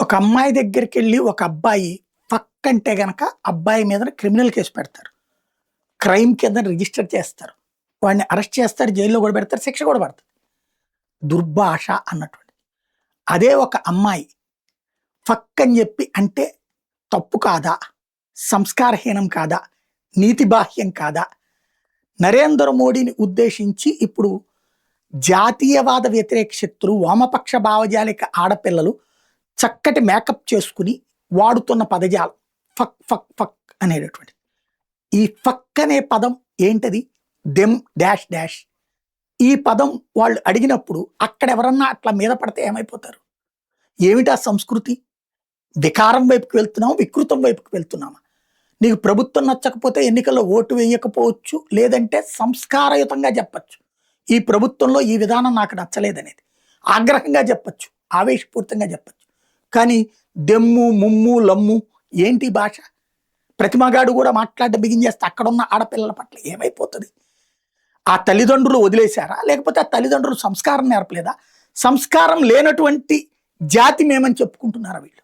ఒక అమ్మాయి దగ్గరికెళ్ళి ఒక అబ్బాయి ఫక్ అంటే గనక అబ్బాయి మీద క్రిమినల్ కేసు పెడతారు. క్రైమ్ కింద రిజిస్టర్ చేస్తారు. వాడిని అరెస్ట్ చేస్తారు, జైల్లో కూడా పెడతారు, శిక్ష కూడా పడతది. దుర్భాష అన్నటువంటిది. అదే ఒక అమ్మాయి ఫక్ అని చెప్పి అంటే తప్పు కాదా? సంస్కారహీనం కాదా? నీతిబాహ్యం కాదా? నరేంద్ర మోడీని ఉద్దేశించి ఇప్పుడు జాతీయవాద వ్యతిరేక శక్తులు, వామపక్ష భావజాలిక ఆడపిల్లలు చక్కటి మేకప్ చేసుకుని వాడుతున్న పదజాలం ఫక్ ఫక్ ఫక్ అనేటటువంటి. ఈ ఫక్ అనే పదం ఏంటది? Them dash dash. ఈ పదం వాళ్ళు అడిగినప్పుడు అక్కడ ఎవరన్నా అట్లా మీద పడితే ఏమైపోతారు? ఏమిటా సంస్కృతి? వికారం వైపుకి వెళ్తున్నామా, వికృతం వైపుకి వెళ్తున్నామా? నీకు ప్రభుత్వం నచ్చకపోతే ఎన్నికల్లో ఓటు వేయకపోవచ్చు, లేదంటే సంస్కారయుతంగా చెప్పచ్చు, ఈ ప్రభుత్వంలో ఈ విధానం నాకు నచ్చలేదనేది ఆగ్రహంగా చెప్పచ్చు, ఆవేశపూరితంగా చెప్పచ్చు. కానీ దెమ్ము ముమ్ము లమ్ము ఏంటి భాష? ప్రతి మగాడు కూడా మాట్లాడడం బిగించేస్తే అక్కడున్న ఆడపిల్లల పట్ల ఏమైపోతుంది? ఆ తల్లిదండ్రులు వదిలేశారా, లేకపోతే ఆ తల్లిదండ్రులు సంస్కారం నేర్పలేదా? సంస్కారం లేనటువంటి జాతి మేమని చెప్పుకుంటున్నారా వీళ్ళు?